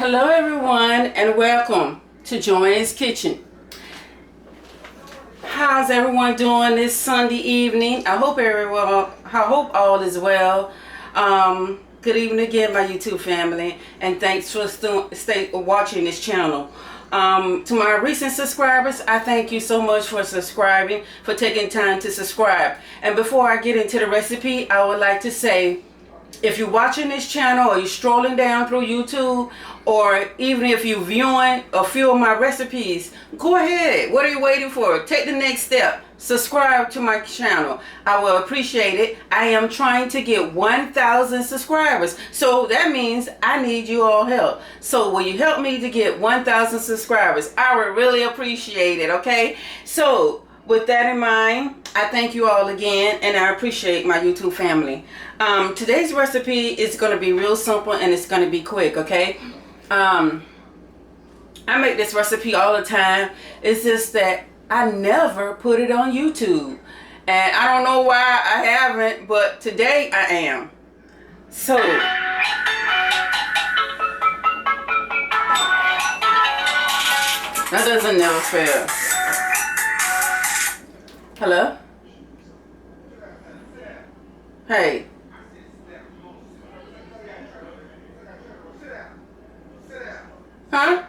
Hello everyone and welcome to Joanne's Kitchen. How's everyone doing this Sunday evening? I hope all is well. Good evening again, my YouTube family, and thanks for watching this channel. To my recent subscribers, I thank you so much for subscribing, for taking time to subscribe. And before I get into the recipe, I would like to say, if you're watching this channel or you're strolling down through YouTube, or even if you're viewing a few of my recipes, go ahead. What are you waiting for? Take the next step. Subscribe to my channel. I will appreciate it. I am trying to get 1,000 subscribers. So that means I need you all help. So will you help me to get 1,000 subscribers? I would really appreciate it, okay? So with that in mind, I thank you all again, and I appreciate my YouTube family. Today's recipe is going to be real simple, and it's going to be quick, okay? I make this recipe all the time. It's just that I never put it on YouTube, and I don't know why I haven't, but today I am. So that doesn't never fail. Hello? Hey. Huh?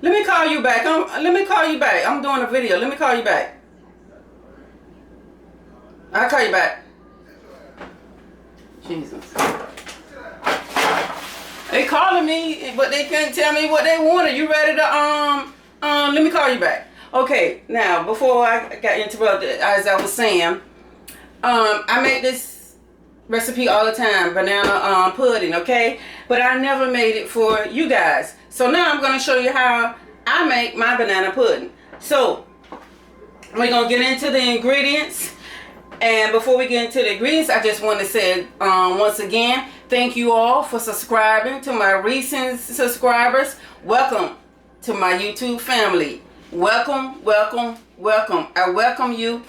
Let me call you back. Let me call you back. I'm doing a video. Let me call you back. I'll call you back. Jesus. They calling me, but they couldn't tell me what they wanted. You ready to let me call you back. Okay, now before I got interrupted, as I was saying, I make this recipe all the time, banana pudding, okay? But I never made it for you guys. So now I'm going to show you how I make my banana pudding. So we're going to get into the ingredients. And before we get into the ingredients, I just want to say once again, thank you all for subscribing. To my recent subscribers, welcome to my YouTube family. Welcome, welcome, welcome. I welcome you,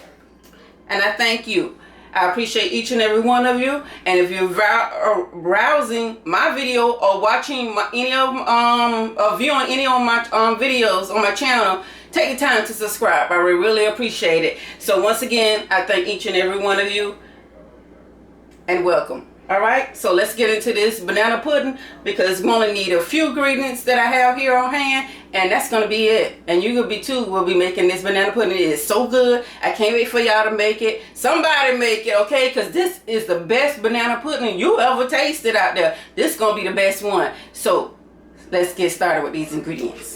and I thank you. I appreciate each and every one of you. And if you're browsing my video or watching viewing any of my videos on my channel, take the time to subscribe. I would really appreciate it. So once again, I thank each and every one of you, and welcome. All right, so let's get into this banana pudding, because I'm going to need a few ingredients that I have here on hand, and that's going to be it. And you will be too. We'll be making this banana pudding. It is so good. I can't wait for y'all to make it. Somebody make it, okay? Because this is the best banana pudding you ever tasted out there. This is going to be the best one. So let's get started with these ingredients.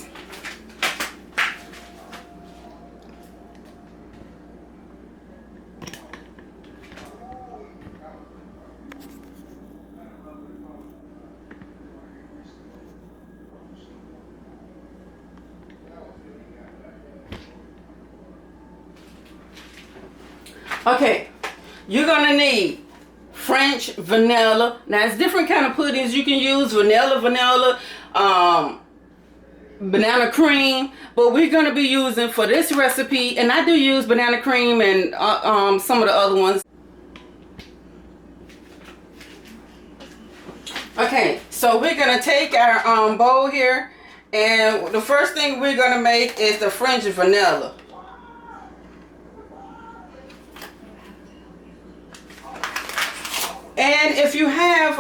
Okay, you're gonna need French vanilla. Now, it's different kind of puddings you can use: vanilla, banana cream. But we're gonna be using for this recipe, and I do use banana cream and some of the other ones. Okay, so we're gonna take our bowl here, and the first thing we're gonna make is the French vanilla. And if you have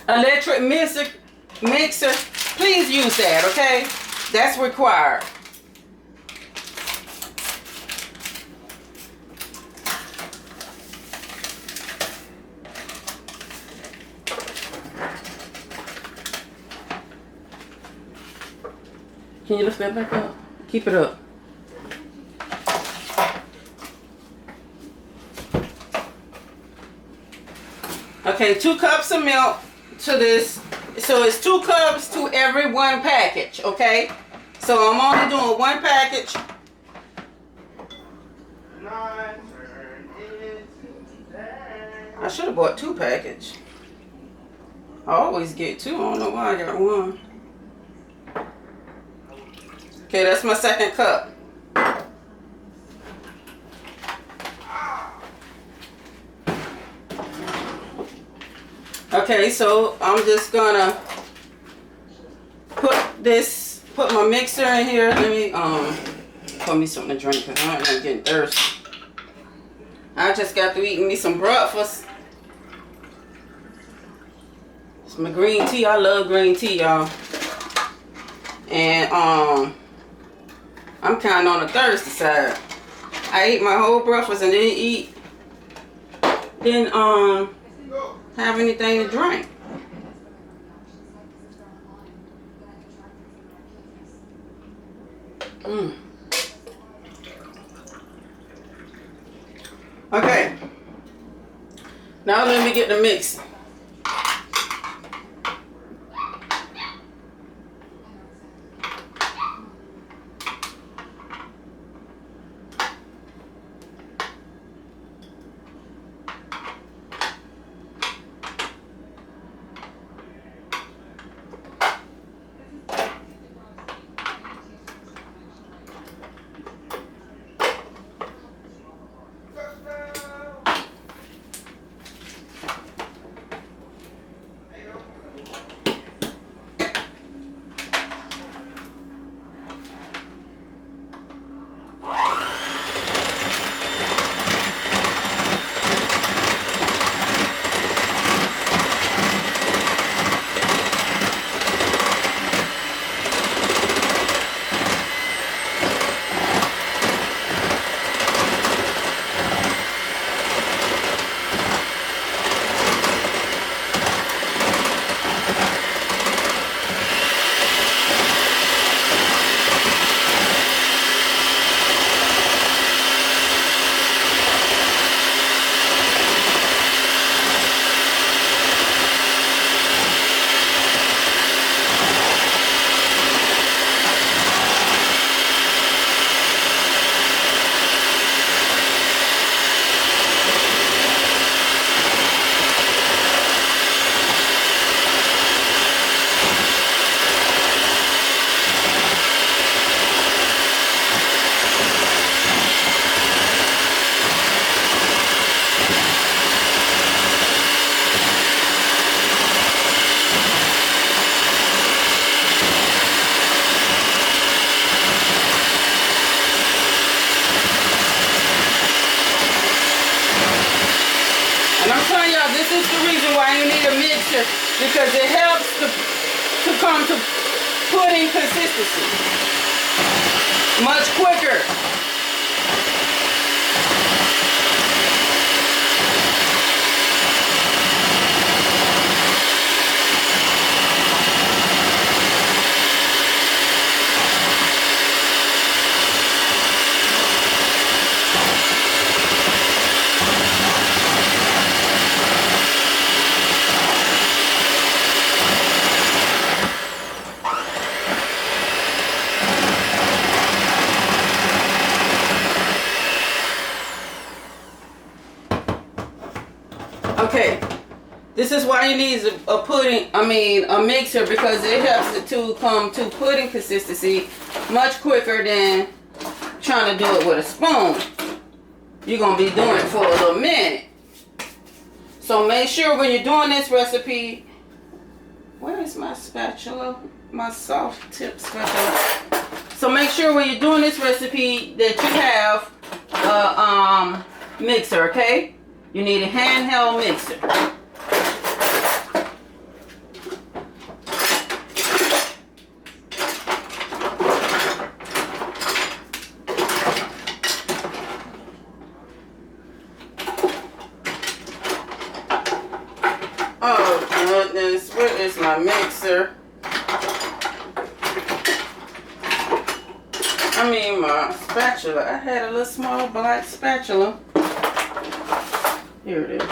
electric mixer, please use that, okay? That's required. Can you lift that back up? Keep it up. Okay, 2 cups of milk to this. So it's 2 cups to every 1 package, okay? So I'm only doing 1 package. I should have bought 2 packages. I always get 2. I don't know why I got 1. Okay, that's my 2nd cup. Okay, so I'm just gonna put my mixer in here. Let me put me something to drink because I'm getting thirsty. I just got through eating me some breakfast. Some green tea. I love green tea, y'all. And I'm kind of on the thirsty side. I ate my whole breakfast and didn't have anything to drink. Okay. Now let me get the mix. This is the reason why you need a mixer, because it helps to come to pudding consistency much quicker. Okay, this is why you need a mixer, because it helps it to come to pudding consistency much quicker than trying to do it with a spoon. You're going to be doing it for a little minute. So make sure when you're doing this recipe, where is my spatula? My soft tip spatula. So make sure when you're doing this recipe that you have a mixer, okay? You need a handheld mixer. Oh goodness, where is my mixer? I mean my spatula. I had a little small black spatula. Here it is.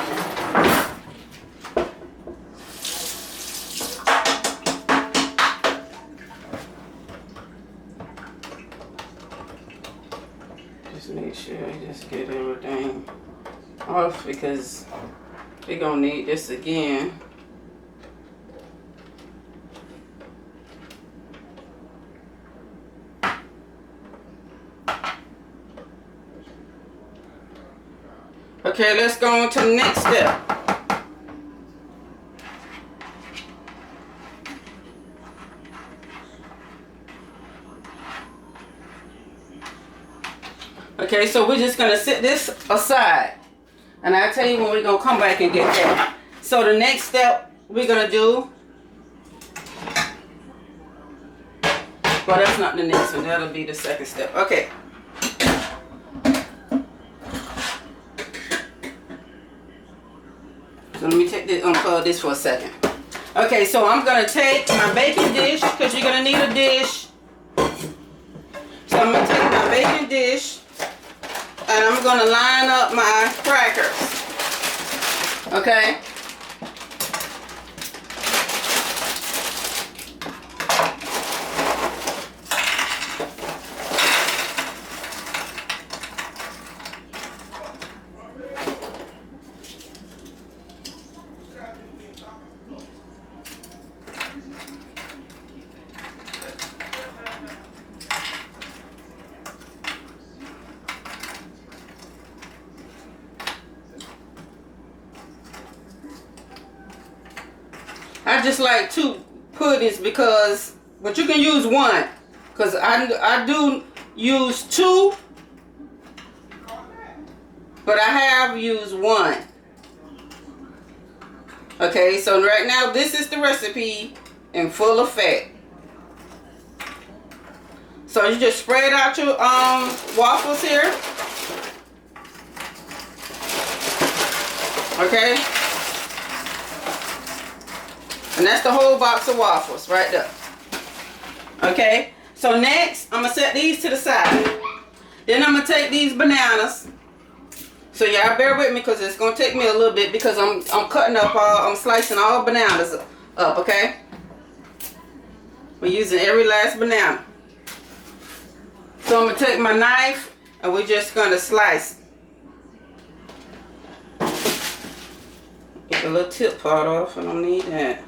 Just make sure you just get everything off, because we're gonna need this again. Okay, let's go on to the next step. Okay, so we're just gonna set this aside. And I'll tell you when we're gonna come back and get that. So the next step we're gonna do, well, that's not the next one, that'll be the second step. Okay. So let me take this, unplug this for a second. Okay, so I'm gonna take my baking dish, because you're gonna need a dish. So I'm gonna take my baking dish and I'm gonna line up my crackers. Okay? I just like two puddings because, but you can use one, because I do use two, but I have used one. Okay, so right now this is the recipe in full effect. So you just spread out your waffles here. Okay. And that's the whole box of waffles right there. Okay. So next, I'm going to set these to the side. Then I'm going to take these bananas. So y'all bear with me because it's going to take me a little bit because I'm cutting up I'm slicing all bananas up, okay? We're using every last banana. So I'm going to take my knife and we're just going to slice. Get the little tip part off, I don't need that.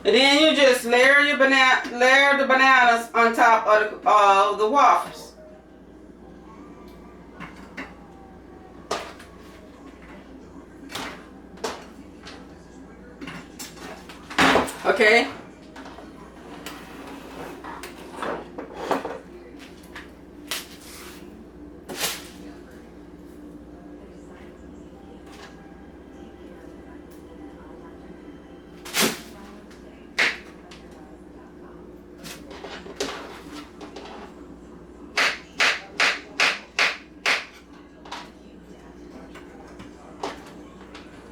And then you just layer the bananas on top of the waffles. Okay.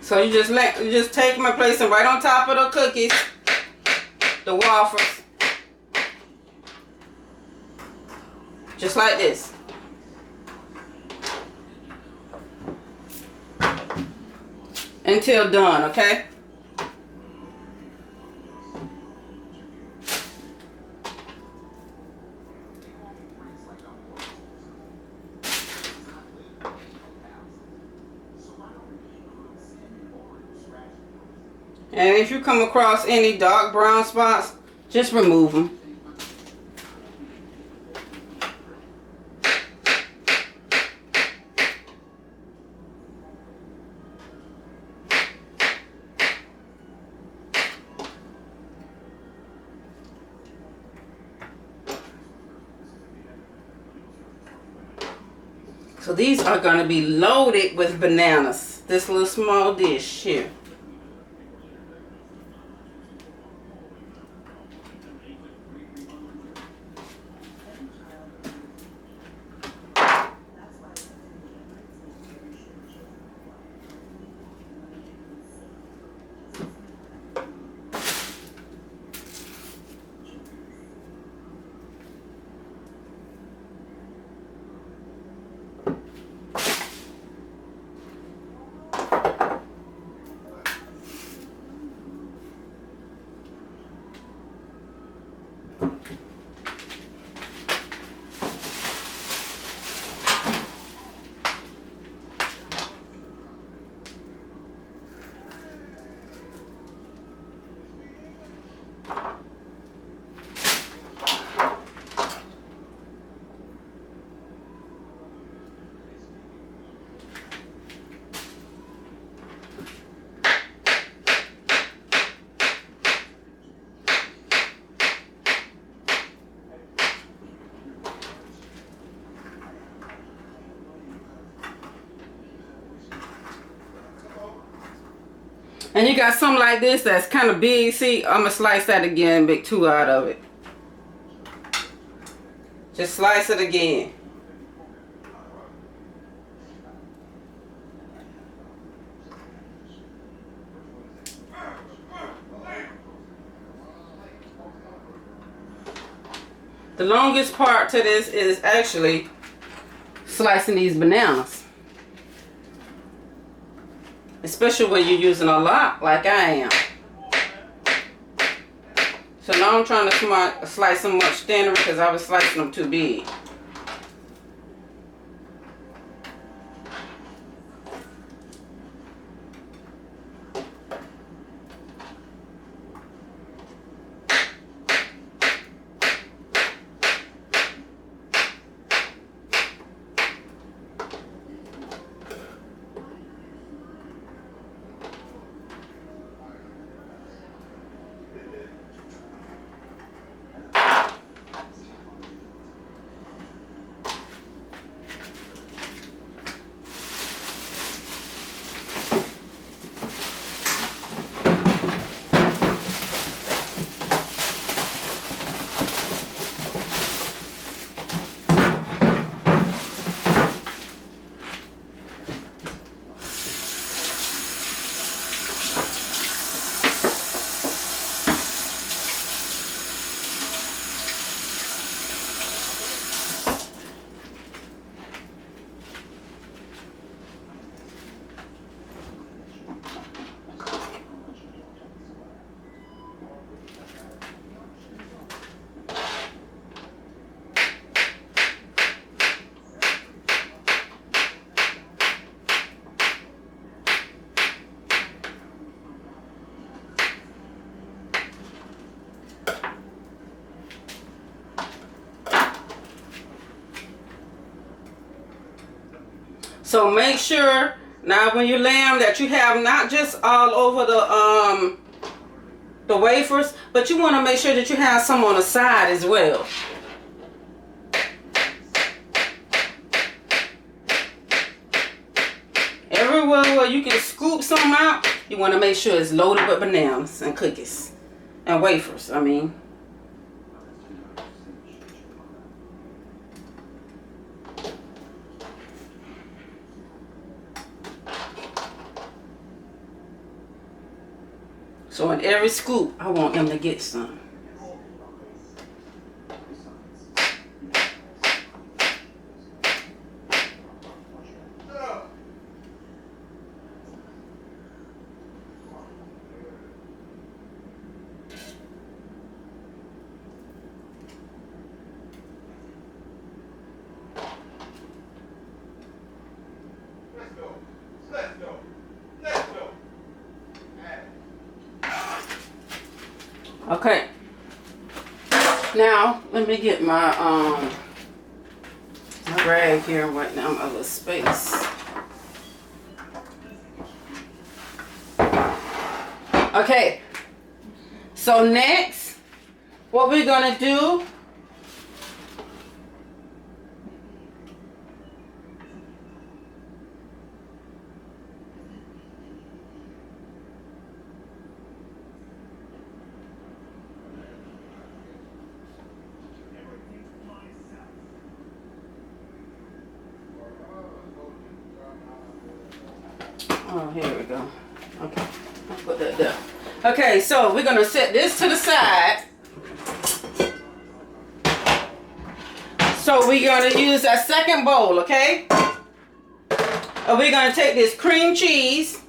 So you just take them and place them right on top of the cookies, the waffles, just like this. Until done, okay? And if you come across any dark brown spots, just remove them. So these are going to be loaded with bananas. This little small dish here. And you got something like this that's kind of big. See, I'm going to slice that again and make 2 out of it. Just slice it again. The longest part to this is actually slicing these bananas. Especially when you're using a lot like I am. So now I'm trying to slice them much thinner because I was slicing them too big. So make sure now when you lay them that you have not just all over the wafers, but you want to make sure that you have some on the side as well. Everywhere where you can scoop some out, you want to make sure it's loaded with bananas and cookies and wafers, I mean. So in every scoop, I want them to get some. Okay, now let me get my rag here right now, my little space. Okay, so next, what we're gonna do, oh, here we go. Okay, I'll put that there. Okay, so we're gonna set this to the side. So we're gonna use our second bowl, okay? And we're gonna take this cream cheese.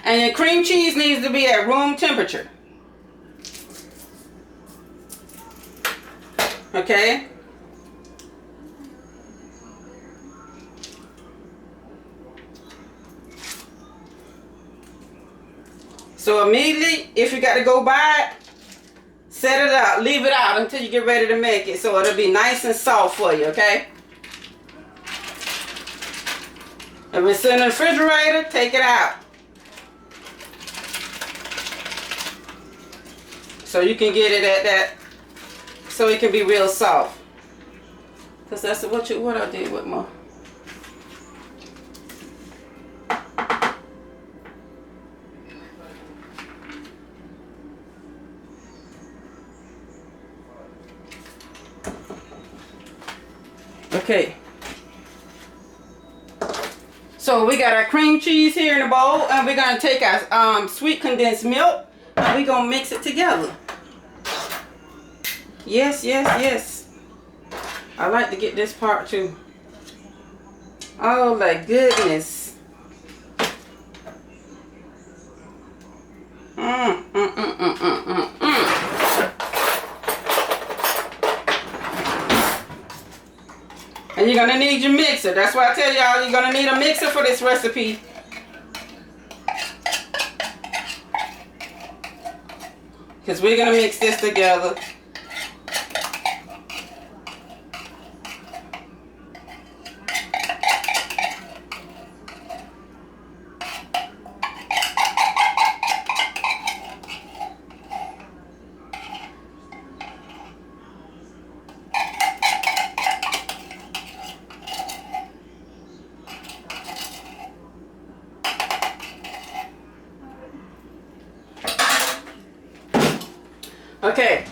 And the cream cheese needs to be at room temperature. Okay? So immediately, if you got to go by it, set it out, leave it out until you get ready to make it, so it'll be nice and soft for you, okay? If it's in the refrigerator, take it out. So you can get it at that, so it can be real soft. Because that's what I did with my... Okay. So we got our cream cheese here in the bowl, and we're gonna take our sweet condensed milk, and we're gonna mix it together. Yes, yes, yes. I like to get this part too. Oh my goodness. And you're gonna need your mixer. That's why I tell y'all you're gonna need a mixer for this recipe. Because we're gonna mix this together. Okay.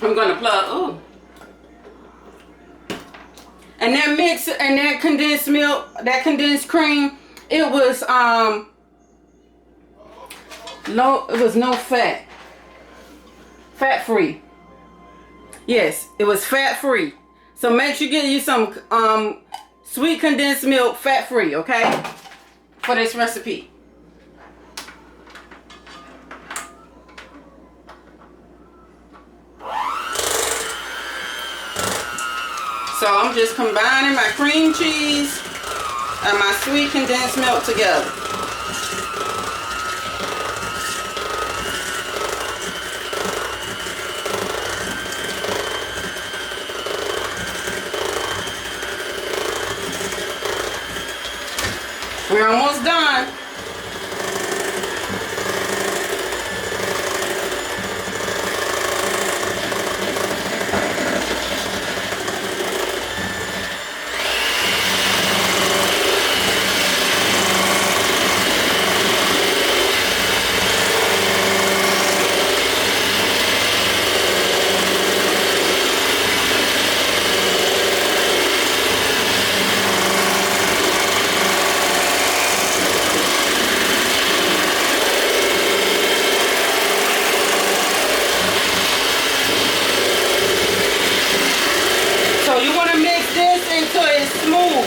I'm gonna plug. Ooh. And that mix and that condensed milk, that condensed cream, it was low. It was no fat. Fat free. Yes, it was fat free. So make sure you get you some sweet condensed milk, fat free, okay? For this recipe. So I'm just combining my cream cheese and my sweet condensed milk together. We're almost done.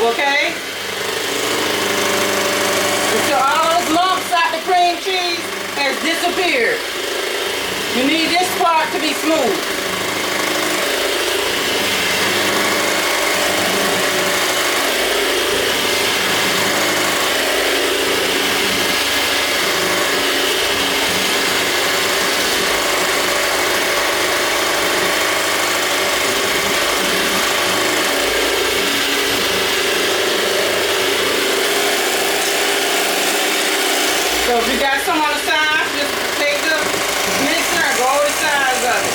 Okay? Until all those lumps out the cream cheese has disappeared. You need this part to be smooth. So if you got some on the side, just take the mixer and go over the sides of it.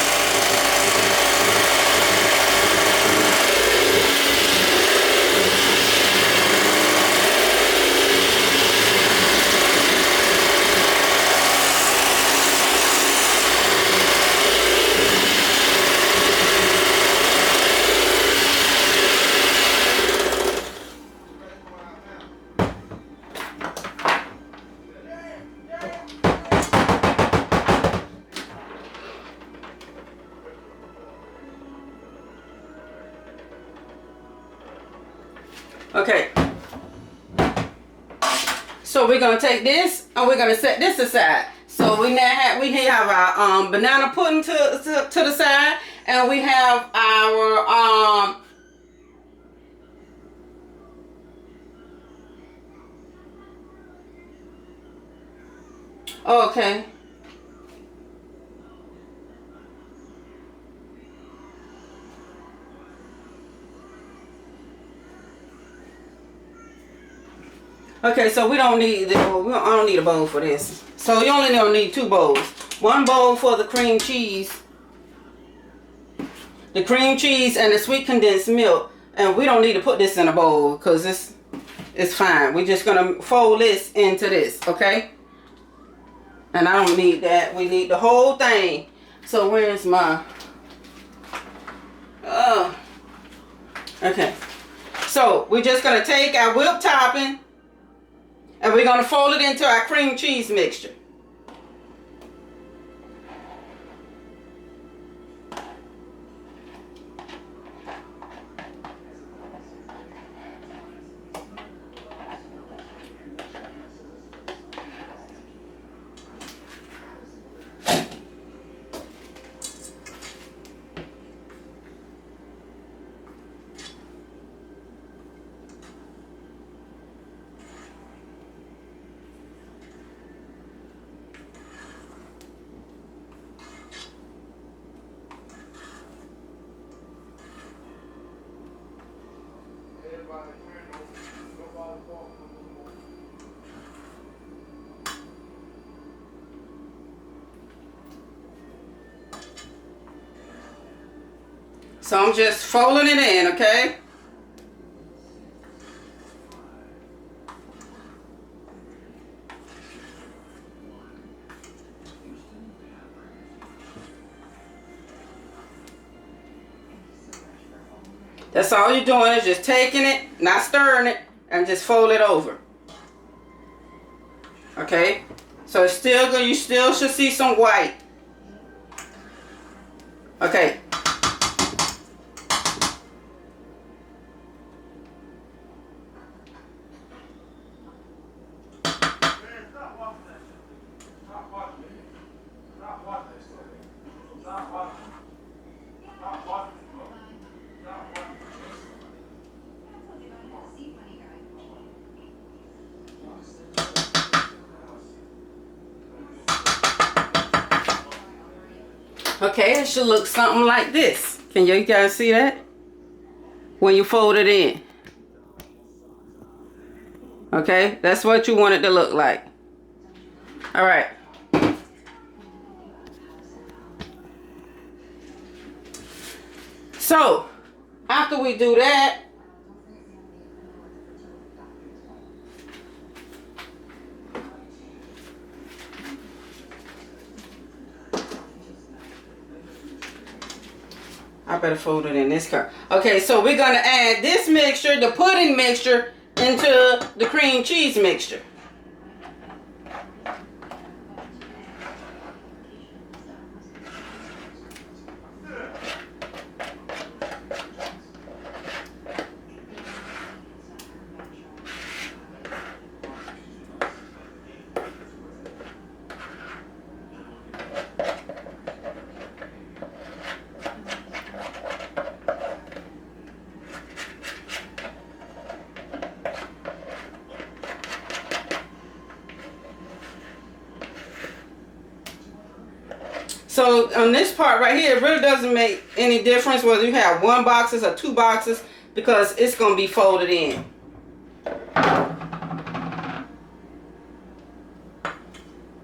Okay, so we're gonna take this and we're gonna set this aside. So we have our banana pudding to the side, and we have our okay. Okay, so I don't need a bowl for this. So you only don't need 2 bowls. 1 bowl for the cream cheese and the sweet condensed milk. And we don't need to put this in a bowl because it's it's fine. We're just gonna fold this into this, okay? And I don't need that. We need the whole thing. So where's my, okay. So we're just gonna take our whipped topping and we're gonna fold it into our cream cheese mixture. So I'm just folding it in, okay? That's all you're doing is just taking it, not stirring it, and just fold it over. Okay? So it's still good. You still should see some white. Okay. Okay, it should look something like this. Can you guys see that? When you fold it in. Okay, that's what you want it to look like. All right. So, after we do that, I better fold it in this cup. Okay, so we're going to add this mixture, the pudding mixture, into the cream cheese mixture. So on this part right here, it really doesn't make any difference whether you have 1 boxes or 2 boxes because it's going to be folded in.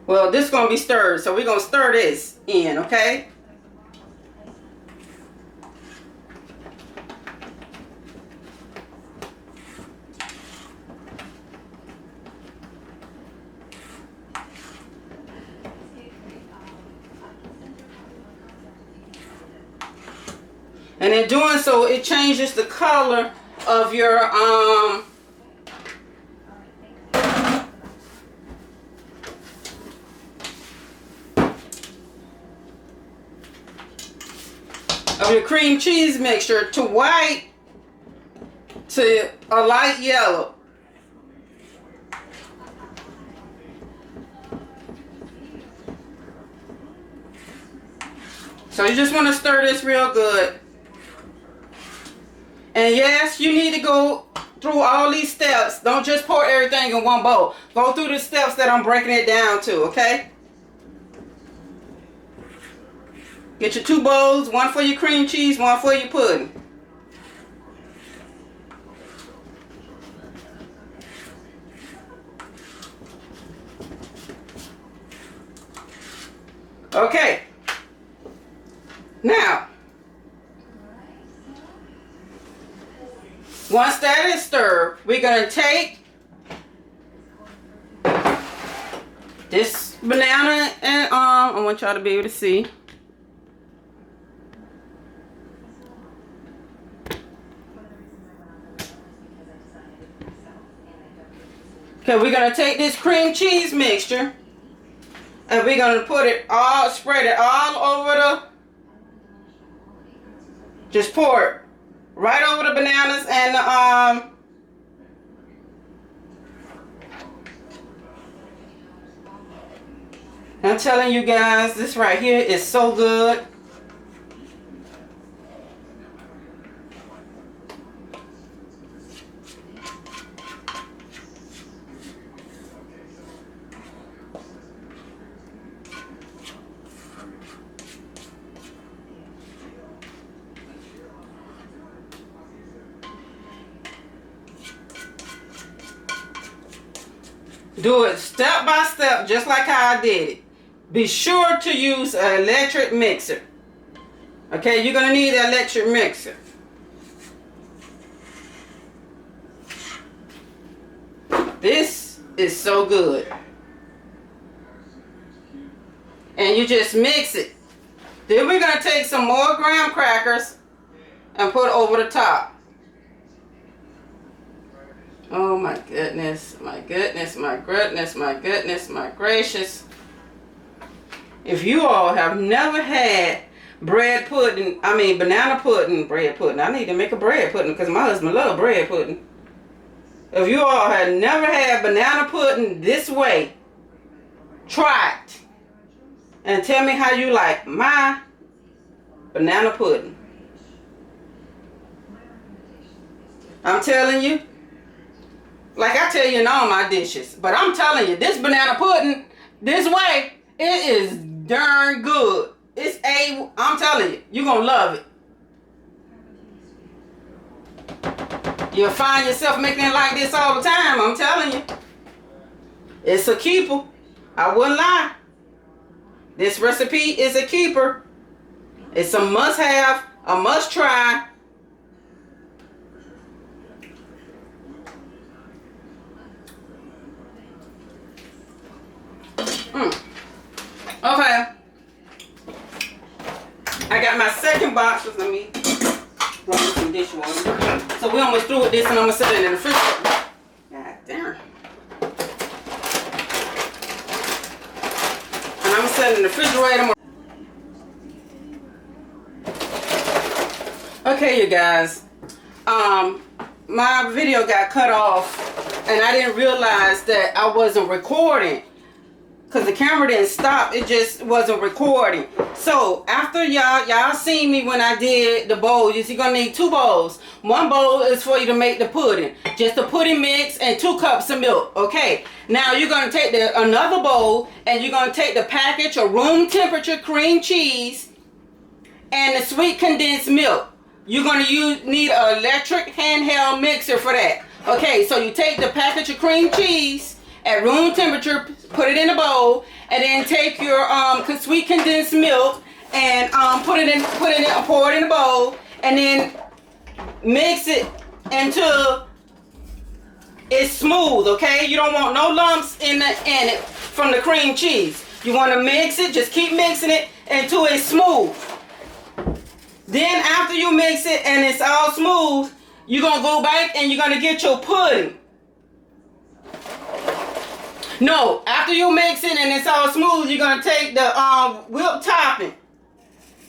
Well, this is going to be stirred, so we're going to stir this in, okay? And in doing so, it changes the color of your cream cheese mixture to white to a light yellow. So you just want to stir this real good. And yes, you need to go through all these steps. Don't just pour everything in one bowl. Go through the steps that I'm breaking it down to, okay? Get your 2 bowls, 1 for your cream cheese, 1 for your pudding. Okay. Now, once that is stirred, we're going to take This banana and I want y'all to be able to see. Okay, we're gonna take this cream cheese mixture and we're gonna put it all, spread it all over the, just pour it right over the bananas and the I'm telling you guys, this right here is so good. Do it step by step, just like how I did it. Be sure to use an electric mixer. Okay, you're going to need an electric mixer. This is so good. And you just mix it. Then we're going to take some more graham crackers and put over the top. Oh my goodness, my goodness, my goodness, my goodness, my gracious. If you all have never had bread pudding, banana pudding, bread pudding. I need to make a bread pudding because my husband loves bread pudding. If you all have never had banana pudding this way, try it. And tell me how you like my banana pudding. I'm telling you, like I tell you in all my dishes, but I'm telling you, this banana pudding, this way, it is darn good. I'm telling you, you're going to love it. You'll find yourself making it like this all the time, I'm telling you. It's a keeper. I wouldn't lie. This recipe is a keeper. It's a must-have, a must-try. Okay. I got my second box. Let me run some dishwater. So we almost through with this and I'm going to set it in the refrigerator. God damn. And I'm going to set it in the refrigerator. Okay, you guys. My video got cut off and I didn't realize that I wasn't recording. Because the camera didn't stop, it just wasn't recording. So after y'all seen me when I did the bowl, you're gonna need 2 bowls. 1 bowl is for you to make the pudding, just the pudding mix and 2 cups of milk. Okay, now you're gonna take another bowl and you're gonna take the package of room temperature cream cheese and the sweet condensed milk. You're gonna need an electric handheld mixer for that. Okay, so you take the package of cream cheese at room temperature, put it in a bowl, and then take your sweet condensed milk and pour it in a bowl, and then mix it until it's smooth. Okay, you don't want no lumps in it from the cream cheese. You want to mix it, just keep mixing it until it's smooth. Then after you mix it and it's all smooth, you're gonna go back and you're gonna get your pudding. No, after you mix it and it's all smooth, you're going to take the whipped topping.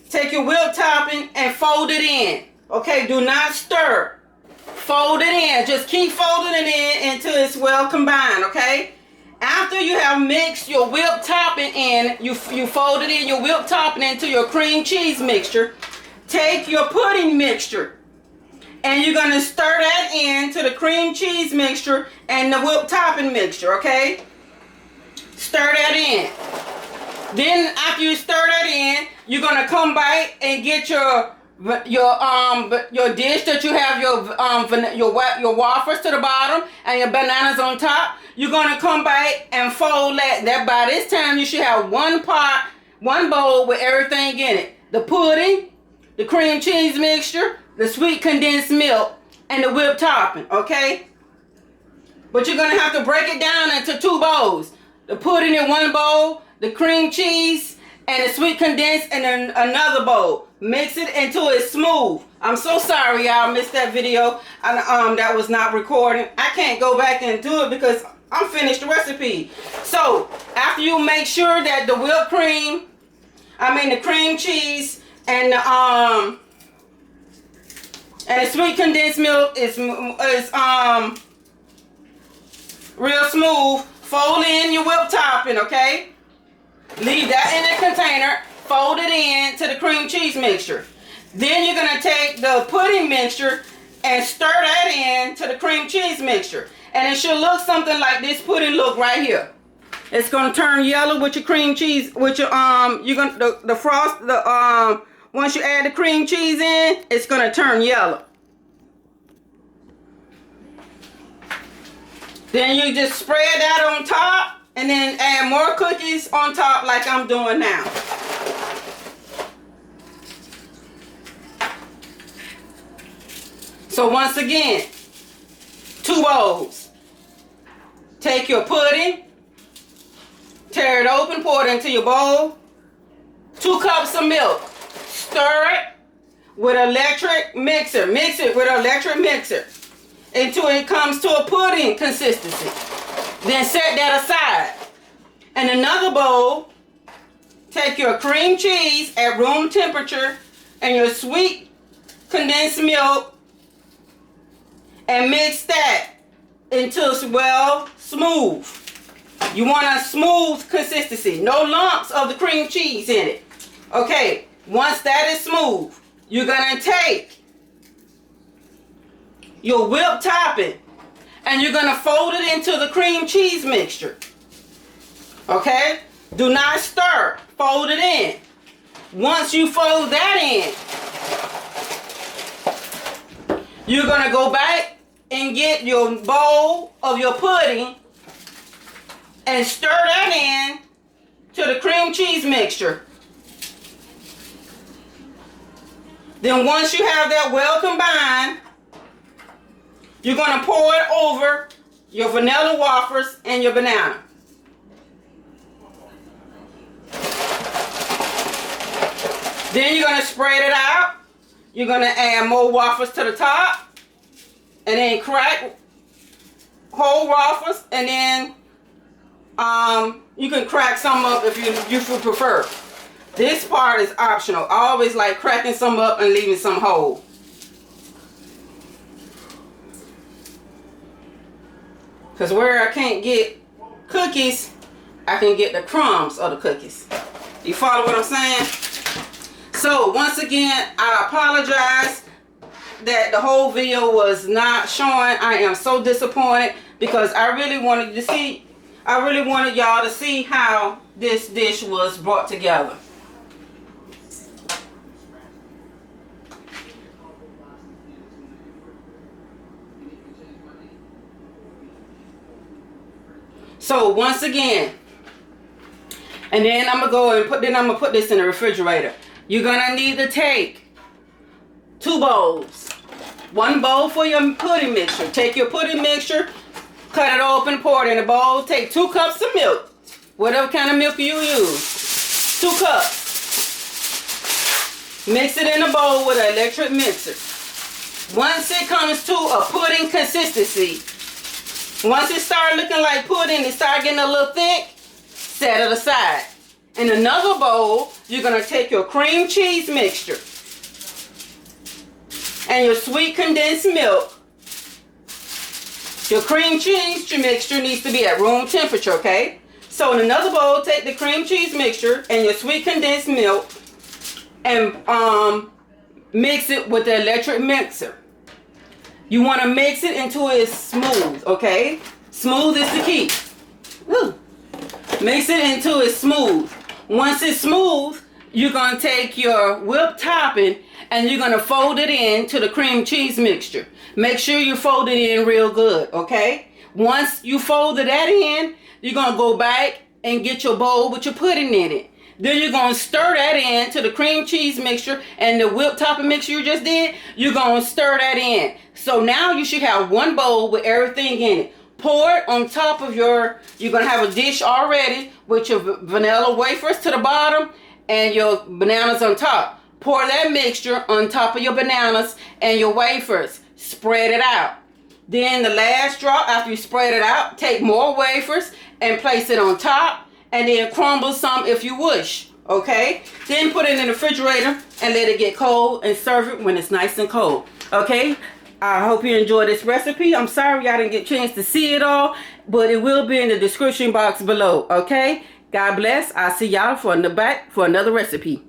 Take your whipped topping and fold it in. Okay, do not stir. Fold it in. Just keep folding it in until it's well combined, okay? After you have mixed your whipped topping in, you folded in your whipped topping into your cream cheese mixture. Take your pudding mixture and you're going to stir that into the cream cheese mixture and the whipped topping mixture, okay? Stir that in. Then after you stir that in, you're gonna come back and get your dish that you have your wafers to the bottom and your bananas on top. You're gonna come back and fold that. By this time you should have 1 bowl with everything in it: the pudding, the cream cheese mixture, the sweet condensed milk, and the whipped topping. Okay. But you're gonna have to break it down into 2 bowls. the pudding in one bowl, the cream cheese, and the sweet condensed in another bowl. Mix it until it's smooth. I'm so sorry y'all missed that video. That was not recording. I can't go back and do it because I'm finished the recipe. So after you make sure that the whipped cream, the cream cheese and the sweet condensed milk is real smooth, fold in your whipped topping, okay? Leave that in the container, fold it in to the cream cheese mixture. Then you're gonna take the pudding mixture and stir that in to the cream cheese mixture. And it should look something like this pudding look right here. It's gonna turn yellow with your cream cheese, with your the frost, once you add the cream cheese in, it's gonna turn yellow. Then you just spread that on top and then add more cookies on top like I'm doing now. So once again, 2 bowls. Take your pudding, tear it open, pour it into your bowl. 2 cups of milk. Stir it with an electric mixer. Mix it with an electric mixer until it comes to a pudding consistency. Then set that aside. In another bowl, take your cream cheese at room temperature and your sweet condensed milk and mix that until it's well smooth. You want a smooth consistency, no lumps of the cream cheese in it. Okay, once that is smooth, you're gonna take your whipped topping and you're gonna fold it into the cream cheese mixture. Okay, do not stir, fold it in. Once you fold that in, you're gonna go back and get your bowl of your pudding and stir that in to the cream cheese mixture. Then once you have that well combined, you're going to pour it over your vanilla wafers and your banana. Then you're going to spread it out. You're going to add more wafers to the top. And then crack whole wafers, and then you can crack some up if you prefer. This part is optional. I always like cracking some up and leaving some whole. Because where I can't get cookies, I can get the crumbs of the cookies. You follow what I'm saying? So once again, I apologize that the whole video was not showing. I am so disappointed because I really wanted y'all to see how this dish was brought together. So once again, and then I'm gonna go and put this in the refrigerator. You're gonna need to take 2 bowls. 1 bowl for your pudding mixture. Take your pudding mixture, cut it open, pour it in a bowl. Take 2 cups of milk, whatever kind of milk you use. 2 cups. Mix it in a bowl with an electric mixer. Once it comes to a pudding consistency, once it starts looking like pudding, it starts getting a little thick, set it aside. In another bowl, you're going to take your cream cheese mixture and your sweet condensed milk. Your cream cheese mixture needs to be at room temperature, okay? So in another bowl, take the cream cheese mixture and your sweet condensed milk and mix it with the electric mixer. You want to mix it until it's smooth, okay? Smooth is the key. Woo. Mix it until it's smooth. Once it's smooth, you're going to take your whipped topping and you're going to fold it in to the cream cheese mixture. Make sure you fold it in real good, okay? Once you fold that in, you're going to go back and get your bowl with your pudding in it. Then you're going to stir that in to the cream cheese mixture and the whipped topping mixture you just did. You're going to stir that in. So now you should have 1 bowl with everything in it. Pour it on top of you're gonna have a dish already with your vanilla wafers to the bottom and your bananas on top. Pour that mixture on top of your bananas and your wafers. Spread it out. Then the last drop, after you spread it out, take more wafers and place it on top, and then crumble some if you wish. Okay? Then put it in the refrigerator and let it get cold and serve it when it's nice and cold. Okay? I hope you enjoyed this recipe. I'm sorry I didn't get a chance to see it all, but it will be in the description box below. Okay? God bless. I'll see y'all for another recipe.